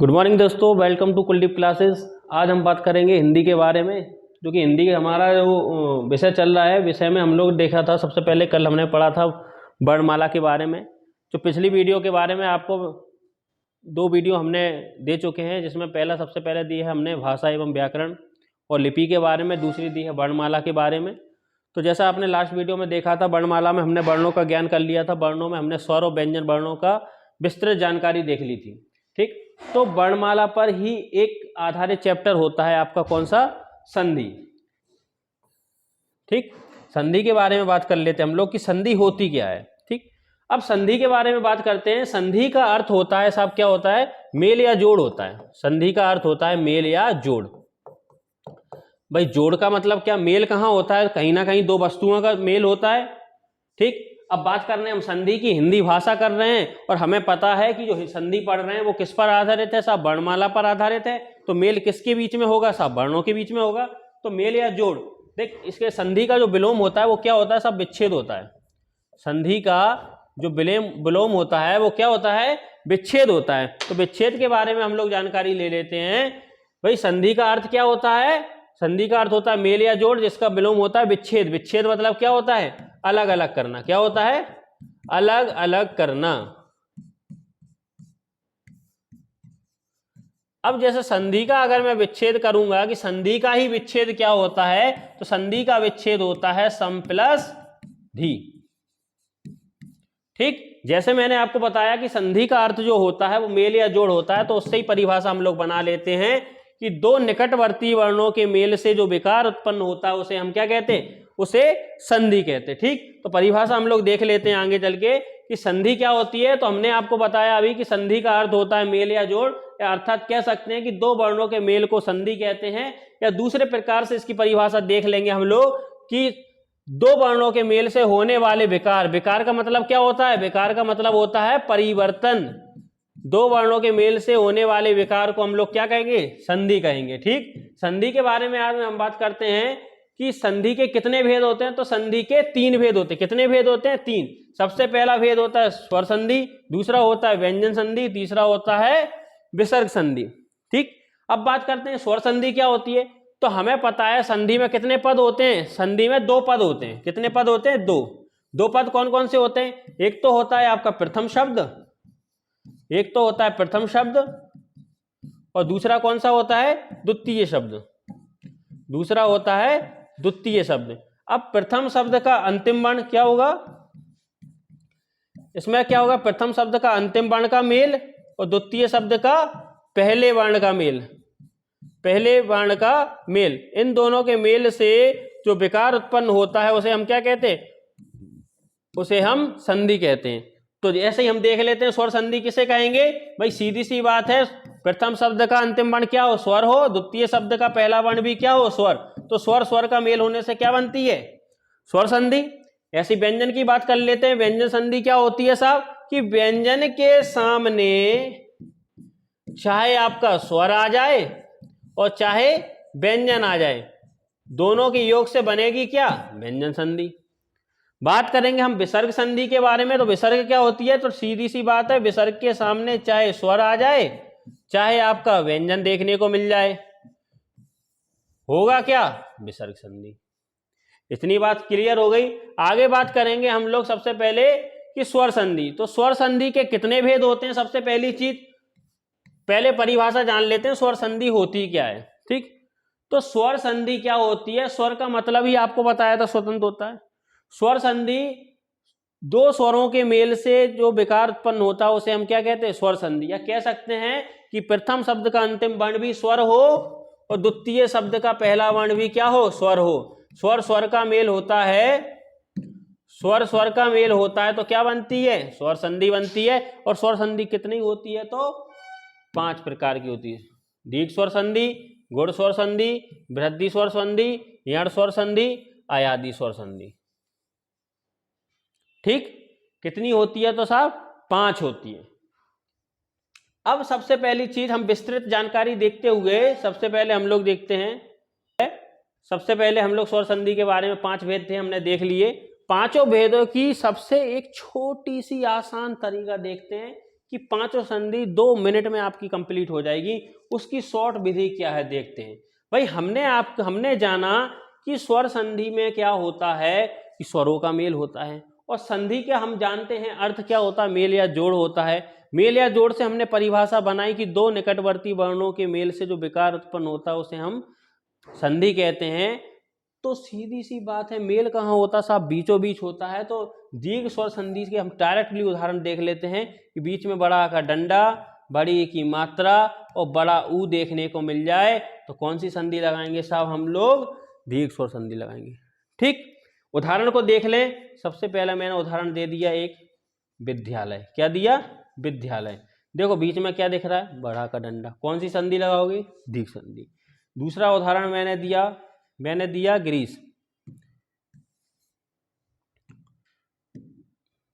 Good morning दोस्तों, welcome to Kuldeep classes. आज हम बात करेंगे हिंदी के बारे में, जो कि हिंदी हमारा जो विषय चल रहा है। विषय में हम लोग देखा था, सबसे पहले कल हमने पढ़ा था वर्णमाला के बारे में। जो पिछली वीडियो के बारे में आपको 2 वीडियो हमने दे चुके हैं, जिसमें पहला सबसे पहले दी है हमने भाषा एवं व्याकरण और लिपि के बारे में, दूसरी दी है वर्णमाला के बारे में। तो जैसा आपने लास्ट वीडियो में देखा था, वर्णमाला में हमने वर्णों का ज्ञान कर लिया था। वर्णों में हमने स्वर और व्यंजन वर्णों का विस्तृत जानकारी देख ली थी। ठीक, तो वर्णमाला पर ही एक आधारित चैप्टर होता है आपका, कौन सा? संधि। ठीक, संधि के बारे में बात कर लेते हैं हम लोग कि संधि होती क्या है। ठीक, अब संधि के बारे में बात करते हैं। संधि का अर्थ होता है साहब, क्या होता है? मेल या जोड़ होता है। संधि का अर्थ होता है मेल या जोड़। भाई जोड़ का मतलब क्या? मेल कहाँ होता है? कहीं ना कहीं 2 वस्तुओं का मेल होता है। ठीक, अब बात कर रहे हैं हम संधि की, हिंदी भाषा कर रहे हैं, और हमें पता है कि जो संधि पढ़ रहे हैं वो किस पर आधारित है साहब? वर्णमाला पर आधारित है। तो मेल किसके बीच में होगा साहब? वर्णों के बीच में होगा। तो मेल या जोड़, देख इसके संधि का जो विलोम होता है वो क्या होता है साहब? विच्छेद होता है। संधि का जो विलोम होता है वो क्या होता है? विच्छेद होता है। तो विच्छेद के बारे में हम लोग जानकारी ले लेते हैं। भाई संधि का अर्थ क्या होता है? संधि का अर्थ होता है मेल या जोड़, जिसका विलोम होता है विच्छेद। विच्छेद मतलब क्या होता है? अलग अलग करना। क्या होता है? अलग अलग करना। अब जैसे संधि का अगर मैं विच्छेद करूंगा कि संधि का ही विच्छेद क्या होता है, तो संधि का विच्छेद होता है सम प्लस धी। ठीक, जैसे मैंने आपको बताया कि संधि का अर्थ जो होता है वो मेल या जोड़ होता है, तो उससे ही परिभाषा हम लोग बना लेते हैं कि 2 निकटवर्ती वर्णों के मेल से जो विकार उत्पन्न होता है उसे हम क्या कहते हैं? उसे संधि कहते हैं। ठीक, तो परिभाषा हम लोग देख लेते हैं आगे चल के कि संधि क्या होती है। तो हमने आपको बताया अभी कि संधि का अर्थ होता है मेल या जोड़, अर्थात कह सकते हैं कि 2 वर्णों के मेल को संधि कहते हैं। या दूसरे प्रकार से इसकी परिभाषा देख लेंगे हम लोग कि 2 वर्णों के मेल से होने वाले विकार। विकार का मतलब क्या होता है? विकार का मतलब होता है परिवर्तन। 2 वर्णों के मेल से होने वाले विकार को हम लोग क्या कहेंगे? संधि कहेंगे। ठीक, संधि के बारे में आज हम बात करते हैं कि संधि के कितने भेद होते हैं। तो संधि के 3 भेद होते हैं। कितने भेद होते हैं? 3। सबसे पहला भेद होता है स्वर संधि, दूसरा होता है व्यंजन संधि, तीसरा होता है विसर्ग संधि। ठीक, अब बात करते हैं स्वर संधि क्या होती है। तो हमें पता है संधि में कितने पद होते हैं? संधि में 2 पद होते हैं। कितने पद होते हैं? 2 पद कौन कौन से होते हैं? एक तो होता है आपका प्रथम शब्द, एक तो होता है प्रथम शब्द, और दूसरा कौन सा होता है? द्वितीय शब्द। दूसरा होता है द्वितीय शब्द। अब प्रथम शब्द का अंतिम वर्ण क्या होगा? इसमें क्या होगा? प्रथम शब्द का अंतिम वर्ण का मेल और द्वितीय शब्द का पहले वर्ण का मेल। पहले वर्ण का मेल, इन दोनों के मेल से जो विकार उत्पन्न होता है उसे हम क्या कहते हैं? उसे हम संधि कहते हैं। तो ऐसे ही हम देख लेते हैं स्वर संधि किसे कहेंगे। भाई सीधी सी बात है, प्रथम शब्द का अंतिम वर्ण क्या हो? स्वर हो। द्वितीय शब्द का पहला वर्ण भी क्या हो? स्वर। तो स्वर स्वर का मेल होने से क्या बनती है? स्वर संधि। ऐसी व्यंजन की बात कर लेते हैं। व्यंजन संधि क्या होती है साहब? कि व्यंजन के सामने चाहे आपका स्वर आ जाए और चाहे व्यंजन आ जाए, दोनों के योग से बनेगी क्या? व्यंजन संधि। बात करेंगे हम विसर्ग संधि के बारे में। तो विसर्ग क्या होती है? तो सीधी सी बात है, विसर्ग के सामने चाहे स्वर आ जाए चाहे आपका व्यंजन देखने को मिल जाए, होगा क्या? विसर्ग संधि। इतनी बात क्लियर हो गई। आगे बात करेंगे हम लोग सबसे पहले कि स्वर संधि। तो स्वर संधि के कितने भेद होते हैं? सबसे पहली चीज, पहले परिभाषा जान लेते हैं स्वर संधि होती क्या है। ठीक, तो स्वर संधि क्या होती है? स्वर का मतलब ही आपको बताया था, स्वतंत्र होता है। स्वर संधि 2 स्वरों के मेल से जो विकार उत्पन्न होता है उसे हम क्या कहते हैं? स्वर संधि। या कह सकते हैं कि प्रथम शब्द का अंतिम वर्ण भी स्वर हो और द्वितीय शब्द का पहला वर्ण भी क्या हो? स्वर हो। स्वर स्वर का मेल होता है, स्वर स्वर का मेल होता है तो क्या बनती है? स्वर संधि बनती है। और स्वर संधि कितनी होती है? तो 5 प्रकार की होती है। दीर्घ स्वर संधि, गुण स्वर संधि, वृद्धि स्वर संधि, यण स्वर संधि, आयादी स्वर संधि। ठीक, कितनी होती है? तो साहब 5 होती है। अब सबसे पहली चीज हम विस्तृत जानकारी देखते हुए सबसे पहले हम लोग देखते हैं, सबसे पहले हम लोग स्वर संधि के बारे में 5 भेद थे, हमने देख लिए। 5 भेदों की सबसे एक छोटी सी आसान तरीका देखते हैं कि पांचों संधि 2 मिनट में आपकी कंप्लीट हो जाएगी। उसकी शॉर्ट विधि क्या है देखते हैं। भाई हमने जाना कि स्वर संधि में क्या होता है कि स्वरों का मेल होता है, और संधि क्या हम जानते हैं अर्थ क्या होता है, मेल या जोड़ होता है। मेल या जोड़ से हमने परिभाषा बनाई कि दो निकटवर्ती वर्णों के मेल से जो विकार उत्पन्न होता है उसे हम संधि कहते हैं। तो सीधी सी बात है, मेल कहाँ होता है साहब, बीचों बीच होता है। तो दीर्घ स्वर संधि के हम डायरेक्टली उदाहरण देख लेते हैं कि बीच में बड़ा का डंडा, बड़ी की मात्रा और बड़ा ऊ देखने को मिल जाए तो कौन सी संधि लगाएंगे साहब, हम लोग दीर्घ स्वर संधि लगाएंगे। ठीक, उदाहरण को देख लें। सबसे पहला मैंने उदाहरण दे दिया एक विद्यालय, क्या दिया, विद्यालय। देखो बीच में क्या दिख रहा है, बड़ा का डंडा, कौन सी संधि लगाओगे, दीर्घ संधि। दूसरा उदाहरण मैंने दिया ग्रीस,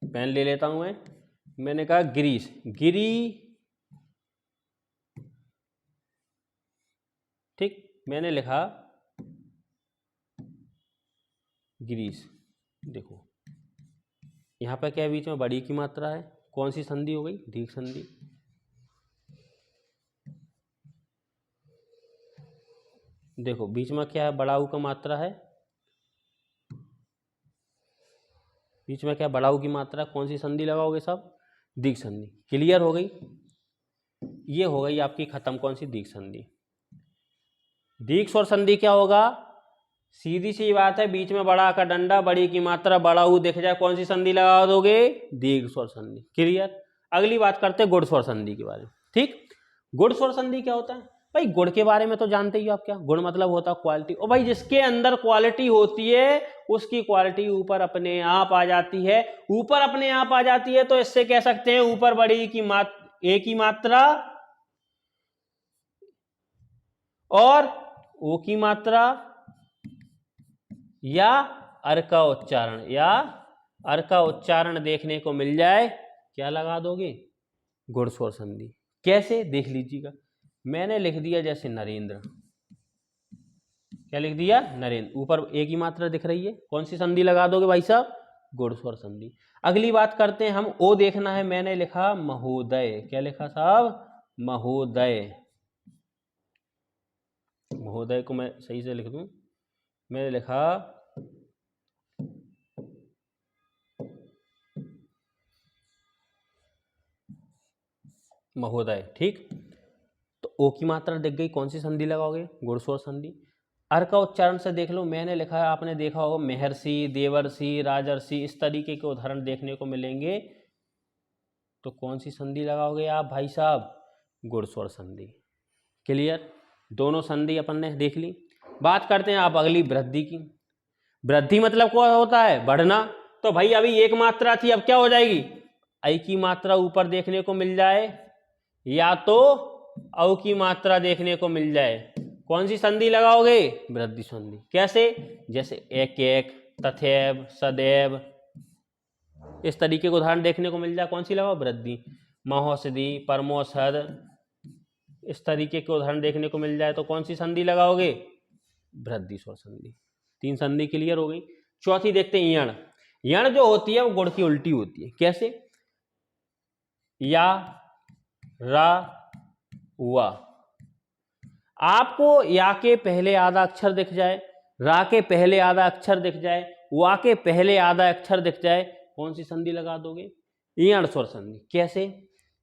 पेन ले लेता हूं मैंने कहा ग्रीस, गिरी, ठीक, मैंने लिखा ग्रीस। देखो यहां पर क्या है, बीच में बड़ी की मात्रा है, कौन सी संधि हो गई, दीर्घ संधि। देखो बीच में क्या है, बड़ा ऊ का मात्रा है, बीच में क्या बड़ा ऊ की मात्रा, कौन सी संधि लगाओगे साहब, दीर्घ संधि। क्लियर हो गई, ये हो गई आपकी खत्म, कौन सी, दीर्घ संधि। दीर्घ स्वर संधि क्या होगा, सीधी सी बात है, बीच में बड़ा का डंडा, बड़ी की मात्रा, बड़ा ऊ दिख जाए, कौन सी संधि लगा दोगे, दीर्घ स्वर संधि। क्लियर। अगली बात करते हैं गुण स्वर संधि के बारे में। ठीक, गुण स्वर संधि क्या होता है भाई, गुण के बारे में तो जानते ही हो आप, क्या गुण मतलब होता है क्वालिटी। और भाई जिसके अंदर क्वालिटी होती है उसकी क्वालिटी ऊपर अपने आप आ जाती है। ऊपर अपने आप आ जाती है तो इससे कह सकते हैं ऊपर बड़ी की ए की मात्रा और ओ की मात्रा या अर का उच्चारण देखने को मिल जाए, क्या लगा दोगे, गुण स्वर संधि। कैसे, देख लीजिएगा। मैंने लिख दिया जैसे नरेंद्र, क्या लिख दिया, नरेंद्र, ऊपर ए की मात्रा दिख रही है, कौन सी संधि लगा दोगे भाई साहब, गुण स्वर संधि। अगली बात करते हैं हम, ओ देखना है, मैंने लिखा महोदय, क्या लिखा साहब, महोदय। महोदय को मैं सही से लिख दूं, मैंने लिखा महोदय। ठीक, तो ओ की मात्रा दिख गई, कौन सी संधि लगाओगे, गुण स्वर संधि। अर का उच्चारण से देख लो, मैंने लिखा है, आपने देखा होगा महर्षि, देवर्षि, राजर्षि, इस तरीके के उदाहरण देखने को मिलेंगे। तो कौन सी संधि लगाओगे आप भाई साहब, गुण स्वर संधि। क्लियर, दोनों संधि अपन ने देख ली। बात करते हैं आप अगली वृद्धि की। वृद्धि मतलब क्या होता है, बढ़ना। तो भाई अभी एक मात्रा थी, अब क्या हो जाएगी, ऐ की मात्रा ऊपर देखने को मिल जाए या तो औ की मात्रा देखने को मिल जाए, कौन सी संधि लगाओगे, वृद्धि संधि। कैसे, जैसे एक एक, तथैव, सदैव, इस तरीके के उदाहरण देखने को मिल जाए, कौन सी लगाओ, वृद्धि। महोषधि, परमोषध, इस तरीके के उदाहरण देखने को मिल जाए तो कौन सी संधि लगाओगे, वृद्धि स्वर संधि। 3 संधि क्लियर हो गई। चौथी देखते हैं यण। यण जो होती है वो गुण की उल्टी होती है। कैसे, या, रा, वा। आपको या के पहले आधा अक्षर दिख जाए, रा के पहले आधा अक्षर दिख जाए, वा के पहले आधा अक्षर दिख जाए, कौन सी संधि लगा दोगे, यण स्वर संधि। कैसे,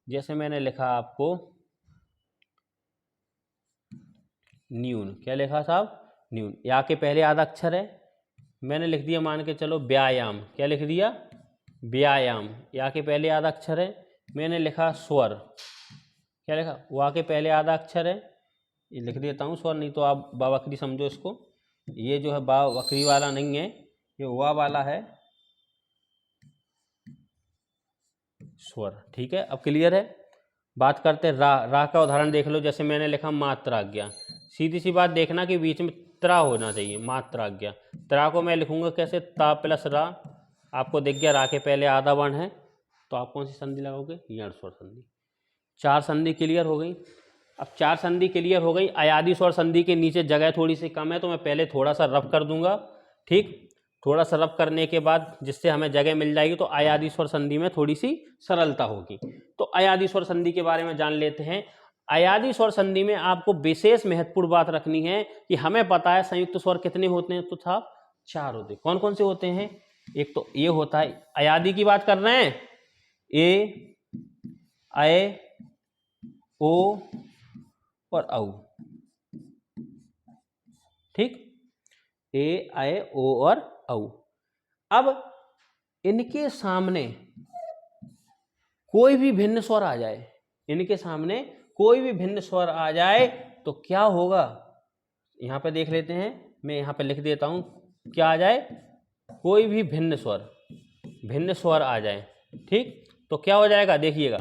जैसे मैंने लिखा आपको न्यून, क्या लिखा साहब, न्यून, या के पहले आधा अक्षर है, मैंने लिख दिया मान के चलो व्यायाम, क्या लिख दिया, व्यायाम। या के पहले आधा अक्षर है, मैंने लिखा स्वर, क्या लिखा, वा के पहले आधा अक्षर है, ये लिख देता हूँ स्वर, नहीं तो आप बावकरी समझो इसको। ये जो है बावकरी वाला नहीं है, ये वा वाला है, स्वर। ठीक है, अब क्लियर है। बात करते हैं रा। रा का उदाहरण देख लो, जैसे मैंने लिखा मात्राज्ञा। सीधी सी बात देखना कि बीच में त्रा होना चाहिए, मात्राज्ञा। त्रा को मैं लिखूंगा कैसे, ता प्लस रा, आपको दिख गया रा के पहले आधा वर्ण है, तो आप कौन सी संधि लगाओगे, यण स्वर संधि। 4 संधि क्लियर हो गई। अब 4 संधि क्लियर हो गई। अयादि स्वर संधि के नीचे जगह थोड़ी सी कम है तो मैं पहले थोड़ा सा रफ कर दूंगा। ठीक, थोड़ा सा रब करने के बाद जिससे हमें जगह मिल जाएगी, तो अयादि स्वर संधि में थोड़ी सी सरलता होगी। तो अयादि स्वर संधि के बारे में जान लेते हैं। अयादि स्वर संधि में आपको विशेष महत्वपूर्ण बात रखनी है कि हमें पता है संयुक्त स्वर कितने होते हैं, तो था 4 होते हैं। कौन कौन से होते हैं? एक तो ये होता है, अयादि की बात कर रहे हैं, ए, अय, ओ और औ। ठीक, ए, अय, ओ और औ। अब इनके सामने कोई भी भिन्न स्वर आ जाए, इनके सामने कोई भी भिन्न स्वर आ जाए तो क्या होगा, यहां पे देख लेते हैं, मैं यहां पे लिख देता हूं, क्या आ जाए, कोई भी भिन्न स्वर आ जाए। ठीक, तो क्या हो जाएगा, देखिएगा,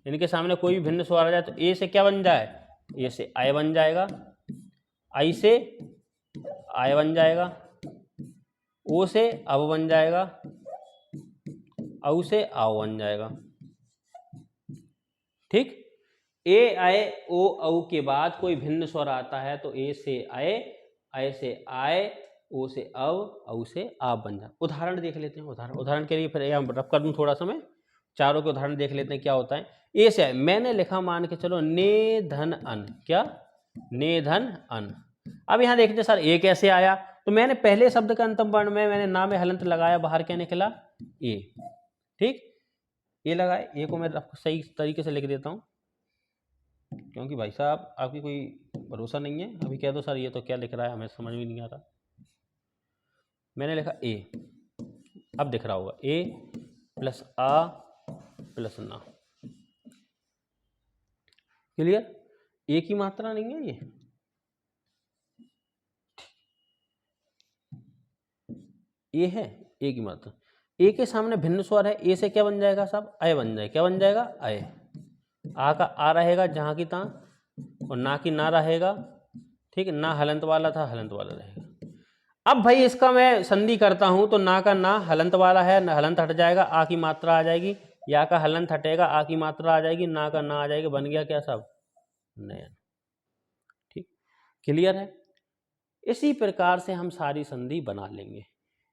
इनके सामने कोई भी भिन्न स्वर आ जाए तो ए से क्या बन जाए, ए से आय बन जाएगा, आई से आय बन जाएगा, ओ से अब बन जाएगा, औ से आओ बन जाएगा। ठीक, ए, आय, ओ, औ के बाद कोई भिन्न स्वर आता है तो ए से आय, आय से आय, ओ से अव, औ से आप बन जाए। उदाहरण देख लेते हैं, उदाहरण के लिए फिर यहाँ रब कर दूं थोड़ा सा, मैं चारों के उदाहरण देख लेते हैं क्या होता है। ए से आय, मैंने लिखा मान के चलो ने धन अन, क्या, ने धन अन। अब यहाँ देखते हैं सर ए कैसे आया, तो मैंने पहले शब्द का अंतिम वर्ण में मैंने ना में हलंत लगाया, बाहर क्या निकला, ए। ठीक, ए लगाए, ए को मैं सही तरीके से लिख देता हूँ, क्योंकि भाई साहब आपकी कोई भरोसा नहीं है, अभी कह दो सर ये तो क्या लिख रहा है, हमें समझ में नहीं आ रहा। मैंने लिखा ए, अब दिख रहा होगा, ए प्लस आ प्लस ना, क्लियर, ए की मात्रा नहीं है ये है ए की मात्रा। ए के सामने भिन्न स्वर है, ए से क्या बन जाएगा साहब, अय बन जाएगा, क्या बन जाएगा, अय। आ का आ रहेगा जहाँ की तहाँ, और ना की ना रहेगा। ठीक है, ना हलंत वाला था, हलंत वाला रहेगा। अब भाई इसका मैं संधि करता हूं तो ना का ना हलंत वाला है, ना हलंत हट जाएगा, आ की मात्रा आ जाएगी, या का हलंत हटेगा, आ की मात्रा आ जाएगी, ना का ना आ जाएगी, बन गया क्या साहब, नयन। ठीक, क्लियर है। इसी प्रकार से हम सारी संधि बना लेंगे।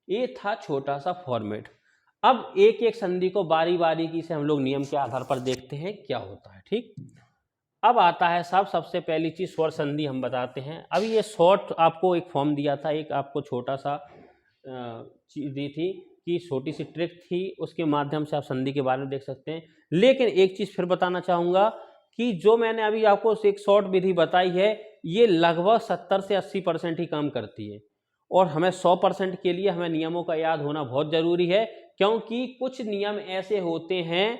ये था छोटा सा फॉर्मेट। अब एक एक संधि को बारी बारी से हम लोग नियम के आधार पर देखते हैं क्या होता है। ठीक, अब आता है साहब सबसे पहली चीज स्वर संधि हम बताते हैं। अभी ये शॉर्ट आपको एक फॉर्म दिया था, एक आपको छोटा सा चीज दी थी कि छोटी सी ट्रिक थी, उसके माध्यम से आप संधि के बारे में देख सकते हैं। लेकिन एक चीज फिर बताना चाहूंगा कि जो मैंने अभी आपको एक शॉर्ट विधि बताई है, ये लगभग 70 से 80% ही काम करती है, और हमें 100% के लिए हमें नियमों का याद होना बहुत जरूरी है, क्योंकि कुछ नियम ऐसे होते हैं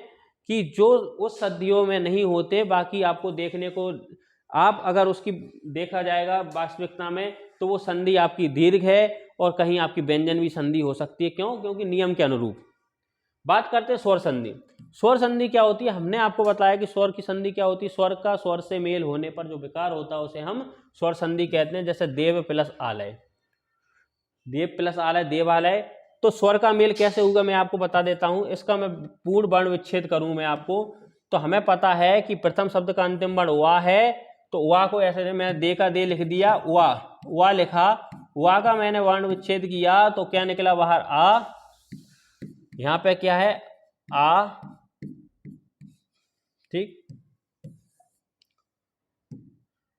कि जो उस संधियों में नहीं होते, बाकी आपको देखने को, आप अगर उसकी देखा जाएगा वास्तविकता में तो वो संधि आपकी दीर्घ है, और कहीं आपकी व्यंजन भी संधि हो सकती है। क्यों? क्योंकि नियम के अनुरूप। बात करते हैं स्वर संधि। स्वर संधि क्या होती है, हमने आपको बताया कि स्वर की संधि क्या होती है, स्वर का स्वर से मेल होने पर जो विकार होता है उसे हम स्वर संधि कहते हैं। जैसे देव प्लस आलय, देव प्लस आलय देवालय, तो स्वर का मेल कैसे होगा मैं आपको बता देता हूं। इसका मैं पूर्ण वर्ण विच्छेद करूं मैं आपको, तो हमें पता है कि प्रथम शब्द का अंतिम वर्ण वा है, तो वा को ऐसे मैंने दे का दे लिख दिया, वा लिखा, वा का मैंने वर्ण विच्छेद किया तो क्या निकला बाहर, आ। यहां पे क्या है, आ। ठीक,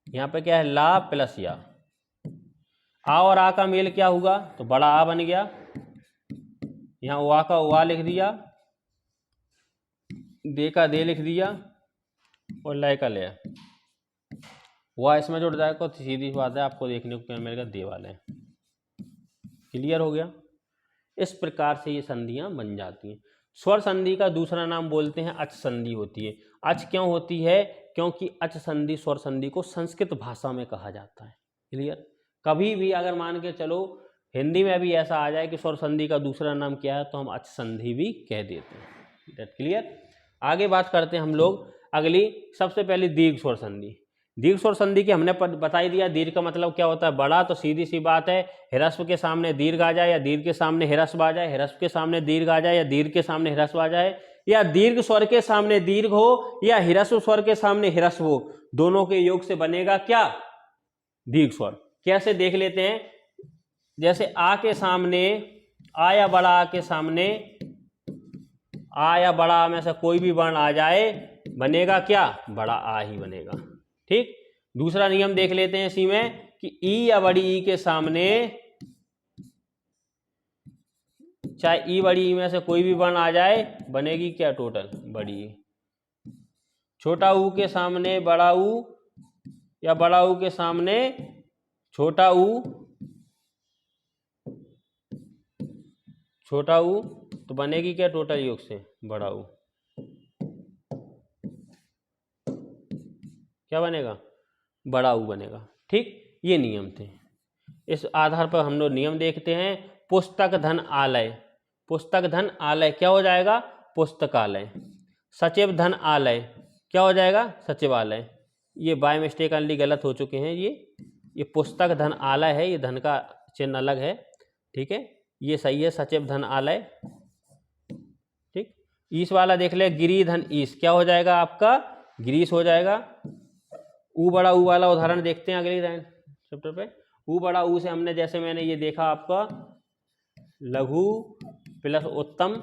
यहां पे क्या है, ला प्लस या। आ और आ का मेल क्या होगा, तो बड़ा आ बन गया। यहाँ वा का वा लिख दिया, दे का दे लिख दिया, और लय का लय। वा इसमें जुड़ जाएगा तो सीधी बात है आपको देखने को क्या मिलेगा, देवालय। क्लियर हो गया। इस प्रकार से ये संधियां बन जाती हैं। स्वर संधि का दूसरा नाम बोलते हैं अच संधि होती है। अच क्यों होती है, क्योंकि अच संधि स्वर संधि को संस्कृत भाषा में कहा जाता है। क्लियर। कभी भी अगर मान के चलो हिंदी में भी ऐसा आ जाए कि स्वर संधि का दूसरा नाम क्या है, तो हम अच संधि भी कह देते हैं। क्लियर। आगे बात करते हैं हम लोग अगली, सबसे पहले दीर्घ स्वर संधि। दीर्घ स्वर संधि की हमने बता ही दिया, दीर्घ का मतलब क्या होता है, बड़ा। तो सीधी सी बात है, ह्रस्व के सामने दीर्घ आ जाए या दीर्घ के सामने ह्रस्व आ जाए, ह्रस्व के सामने दीर्घ आ जाए या दीर्घ के सामने ह्रस्व आ जाए, या दीर्घ स्वर के सामने दीर्घ हो या ह्रस्व स्वर के सामने ह्रस्व हो, दोनों के योग से बनेगा क्या, दीर्घ स्वर। कैसे देख लेते हैं, जैसे आ के सामने आ या बड़ा आ के सामने आ या बड़ा आ में से कोई भी वर्ण आ जाए, बनेगा क्या? बड़ा आ ही बनेगा। ठीक, दूसरा नियम देख लेते हैं इसी में कि ई या बड़ी ई के सामने, चाहे ई बड़ी ई में से कोई भी वर्ण आ जाए, बनेगी क्या? टोटल बड़ी ई। छोटा ऊ के सामने बड़ा ऊ या बड़ा ऊ के सामने छोटा ऊ, छोटा ऊ, तो बनेगी क्या? टोटल योग से बड़ा ऊ। क्या बनेगा? बड़ा ऊ बनेगा। ठीक, ये नियम थे। इस आधार पर हम लोग नियम देखते हैं। पुस्तक धन आलय, पुस्तक धन आलय क्या हो जाएगा? पुस्तकालय। सचिव धन आलय क्या हो जाएगा? सचिवालय। ये बाय मिस्टेक अनली गलत हो चुके हैं। ये पुस्तक धन आलय है, ये धन का चिन्ह अलग है। ठीक है, ये सही है, सचिव धन आलय। ठीक, ईश वाला देख ले, गिरी धन ईश क्या हो जाएगा आपका? गिरीश हो जाएगा। ऊ बड़ा ऊ वाला उदाहरण देखते हैं अगली लाइन चैप्टर पे। ऊ बड़ा ऊ से हमने, जैसे मैंने ये देखा आपका लघु प्लस उत्तम,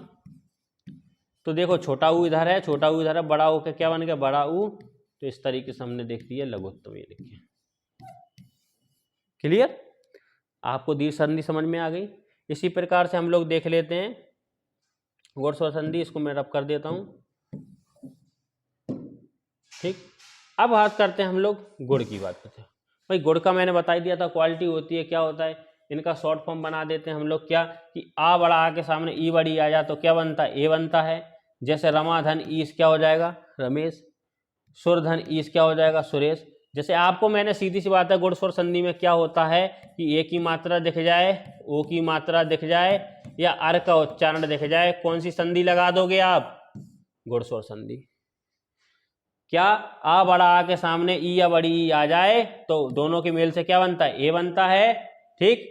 तो देखो छोटा ऊ इधर है, छोटा ऊ इधर है, बड़ा ऊ का क्या बन गया? बड़ा ऊ। तो इस तरीके से हमने देख लिया लघुत्तम। ये देखिए, क्लियर? आपको दीर्घ संधि समझ में आ गई। इसी प्रकार से हम लोग देख लेते हैं गुण स्वर संधि। इसको मैं रब कर देता हूं। ठीक, अब बात करते हैं हम लोग गुण की बात करते हैं। भाई गुण का मैंने बता ही दिया था, क्वालिटी होती है, क्या होता है, इनका शॉर्ट फॉर्म बना देते हैं हम लोग। क्या कि आ बड़ा आ के सामने ई बड़ी आ जाए तो क्या बनता है? ए बनता है। जैसे रमाधन ईश क्या हो जाएगा? रमेश। सुरधन ईश क्या हो जाएगा? सुरेश। जैसे आपको मैंने सीधी सी बात है, गुण स्वर संधि में क्या होता है कि ए की मात्रा दिख जाए, ओ की मात्रा दिख जाए या अर का उच्चारण दिख जाए, कौन सी संधि लगा दोगे आप? गुण स्वर संधि। क्या आ बड़ा आ के सामने ई या बड़ी ई आ जाए तो दोनों के मेल से क्या बनता है? ए बनता है। ठीक,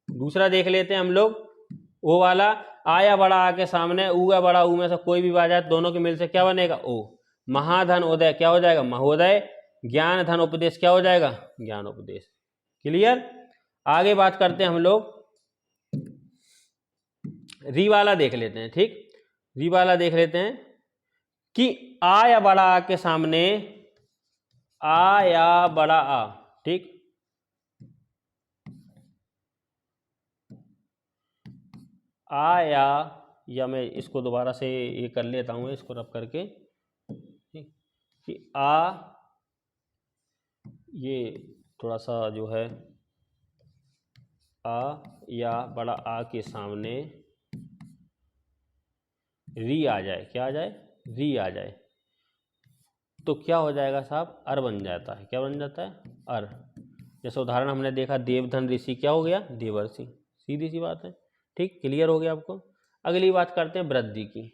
दूसरा देख लेते हैं हम लोग, ओ वाला। आ या बड़ा आ के सामने ऊ या बड़ा ऊ में से कोई भी आ जाए तो दोनों के मेल से क्या बनेगा? ओ। महाधन उदय क्या हो जाएगा? महोदय। ज्ञान धन उपदेश क्या हो जाएगा? ज्ञान उपदेश। क्लियर? आगे बात करते हैं हम लोग, री वाला देख लेते हैं। ठीक, री वाला देख लेते हैं कि आ या बड़ा आ के सामने, आ या बड़ा आ, ठीक, आ या मैं इसको दोबारा से ये कर लेता हूँ, इसको रब करके। ठीक, कि आ, ये थोड़ा सा जो है, आ या बड़ा आ के सामने री आ जाए, क्या आ जाए? री आ जाए तो क्या हो जाएगा साहब? अर बन जाता है। क्या बन जाता है? अर। जैसे उदाहरण हमने देखा, देवधन ऋषि क्या हो गया? देवर्षि। सीधी सी बात है। ठीक, क्लियर हो गया आपको। अगली बात करते हैं वृद्धि की।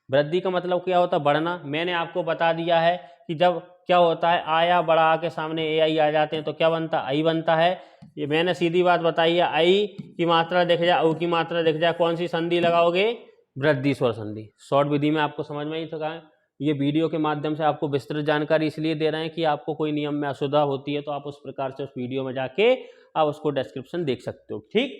वृद्धि का मतलब क्या होता है? बढ़ना। मैंने आपको बता दिया है कि जब क्या होता है, आया बड़ा आ के सामने ए आई आ जाते हैं तो क्या बनता है? आई बनता है। ये मैंने सीधी बात बताई है। आई की मात्रा दिख जाए, औ की मात्रा दिख जाए, कौन सी संधि लगाओगे? वृद्धि स्वर संधि। शॉर्ट विधि में आपको समझ में ही तो है। ये वीडियो के माध्यम से आपको विस्तृत जानकारी इसलिए दे रहे हैं कि आपको कोई नियम में असुविधा होती है तो आप उस प्रकार से उस वीडियो में जाके आप उसको डिस्क्रिप्शन देख सकते हो। ठीक,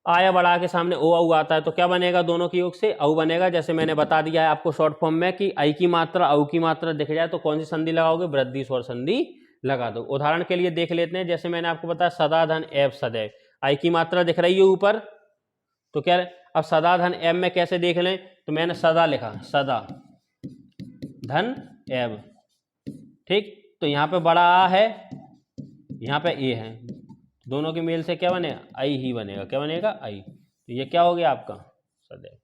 आया बड़ा के सामने ओ औ आता है तो क्या बनेगा? दोनों के योग से औ बनेगा। जैसे मैंने बता दिया है आपको शॉर्ट फॉर्म में कि आई की मात्रा औ की मात्रा दिख जाए तो कौन सी संधि लगाओगे? वृद्धि स्वर संधि लगा दो। उदाहरण के लिए देख लेते हैं, जैसे मैंने आपको बताया सदा धन एव सदैव, आई की मात्रा दिख रही है ऊपर, तो क्या अब सदा धन एव में कैसे देख लें? तो मैंने सदा लिखा, सदा धन एव। ठीक, तो यहाँ पे बड़ा आ है, यहाँ पे ए है, दोनों के मेल से क्या बनेगा? आई ही बनेगा। क्या बनेगा? आई। तो ये क्या हो गया आपका? सदैव।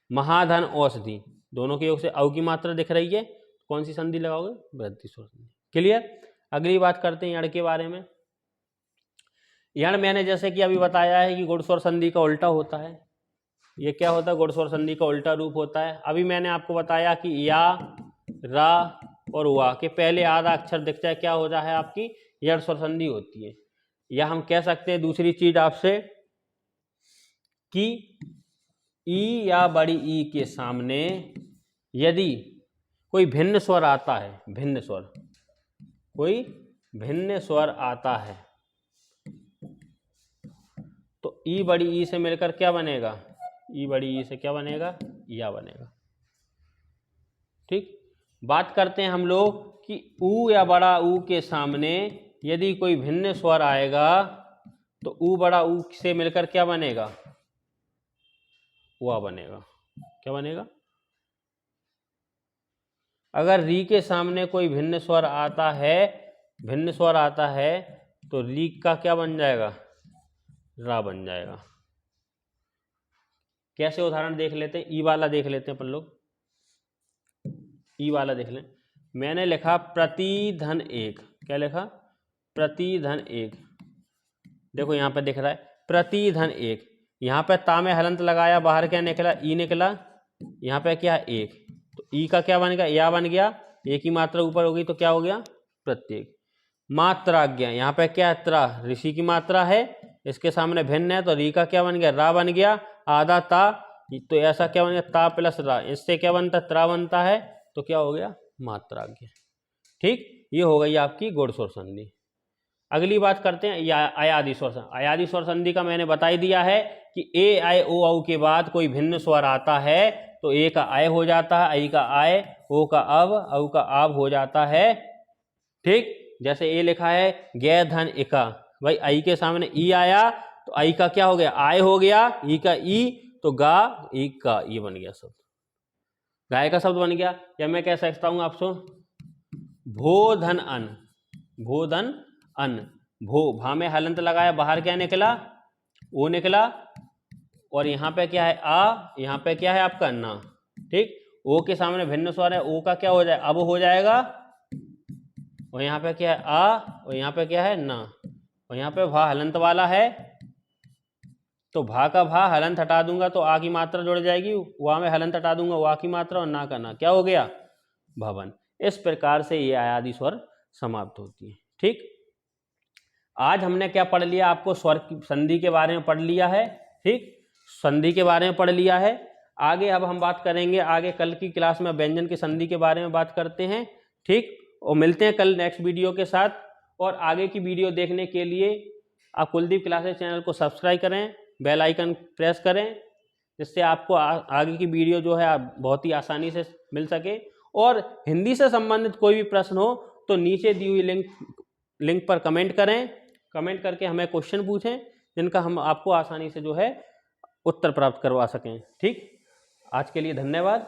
महाधन औषधि, दोनों के योग से औ की मात्रा दिख रही है, कौन सी संधि लगाओगे? वृद्धि स्वर संधि। क्लियर? अगली बात करते हैं यण के बारे में। यण मैंने जैसे कि अभी बताया है कि गुण स्वर संधि का उल्टा होता है। ये क्या होता है? गुण स्वर संधि का उल्टा रूप होता है। अभी मैंने आपको बताया कि या, रा और वा के पहले आधा अक्षर दिख जाए, क्या हो जाए? आपकी यण स्वर संधि होती है। या हम कह सकते हैं दूसरी चीज आपसे कि ई या बड़ी ई के सामने यदि कोई भिन्न स्वर आता है, भिन्न स्वर, कोई भिन्न स्वर आता है, तो ई बड़ी ई से मिलकर क्या बनेगा, ई बड़ी ई से क्या बनेगा, या बनेगा। ठीक, बात करते हैं हम लोग कि ऊ या बड़ा ऊ के सामने यदि कोई भिन्न स्वर आएगा तो ऊ बड़ा ऊ से मिलकर क्या बनेगा, वा बनेगा। क्या बनेगा? अगर री के सामने कोई भिन्न स्वर आता है तो री का क्या बन जाएगा, रा बन जाएगा। कैसे उदाहरण देख लेते हैं, ई वाला देख लेते हैं अपन लोग। ई वाला देख लें, मैंने लिखा प्रतिधन एक। क्या लिखा? प्रतिधन एक। देखो यहाँ पे दिख रहा है प्रतिधन एक। यहाँ पे ता में हलंत लगाया, बाहर क्या निकला, ई निकला। यहाँ पे क्या है, एक। तो ई का क्या बन गया, या बन गया। एक ही मात्रा ऊपर हो गई तो क्या हो गया, प्रत्येक। मात्राज्ञा, यहाँ पे क्या है, त्रा, ऋषि की मात्रा है, इसके सामने भिन्न है तो री का क्या बन गया, रा बन गया। आधा ता, तो ऐसा क्या बन गया, ता प्लस रा, इससे क्या बनता, त्रा बनता है, तो क्या हो गया, मात्राज्ञा। ठीक, ये हो गई आपकी गुण स्वर संधि। अगली बात करते हैं अयादि स्वर संधि। अयादि स्वर संधि का मैंने बता ही दिया है कि ए आय ओ औ के बाद कोई भिन्न स्वर आता है तो ए का आय हो जाता है, आई का आय, ओ का अब, औ का आब हो जाता है। ठीक, जैसे ए लिखा है गे धन इका, भाई आई के सामने ई आया तो आई का क्या हो गया, आय हो गया। ई का ई, तो गा, ई का ई बन गया शब्द, गाय का शब्द बन गया। या मैं कह सकता हूं आपसे भोधन अन, भोधन अन। भो, भा में हलंत लगाया, बाहर क्या निकला, ओ निकला। और यहाँ पे क्या है, आ, यहाँ पे क्या है आपका ना। ठीक, ओ के सामने भिन्न स्वर है, ओ का क्या हो जाए, अब हो जाएगा। और यहाँ पे क्या है, आ, और यहाँ पे क्या है, ना। और यहाँ पे भा हलंत वाला है तो भा का भा हलंत हटा दूंगा तो आ की मात्रा जुड़ जाएगी, वहां में हलंत हटा दूंगा, वा की मात्रा, और ना का ना, क्या हो गया, भवन। इस प्रकार से ये अयादि स्वर समाप्त होती है। ठीक, आज हमने क्या पढ़ लिया, आपको स्वर की संधि के बारे में पढ़ लिया है। ठीक, संधि के बारे में पढ़ लिया है। आगे अब हम बात करेंगे, आगे कल की क्लास में व्यंजन की संधि के बारे में बात करते हैं। ठीक, और मिलते हैं कल नेक्स्ट वीडियो के साथ। और आगे की वीडियो देखने के लिए आप कुलदीप क्लासेस चैनल को सब्सक्राइब करें, बेल आइकन प्रेस करें, जिससे आपको आगे की वीडियो जो है आप बहुत ही आसानी से मिल सके। और हिंदी से संबंधित कोई भी प्रश्न हो तो नीचे दी हुई लिंक पर कमेंट करें, कमेंट करके हमें क्वेश्चन पूछें जिनका हम आपको आसानी से जो है उत्तर प्राप्त करवा सकें। ठीक, आज के लिए धन्यवाद।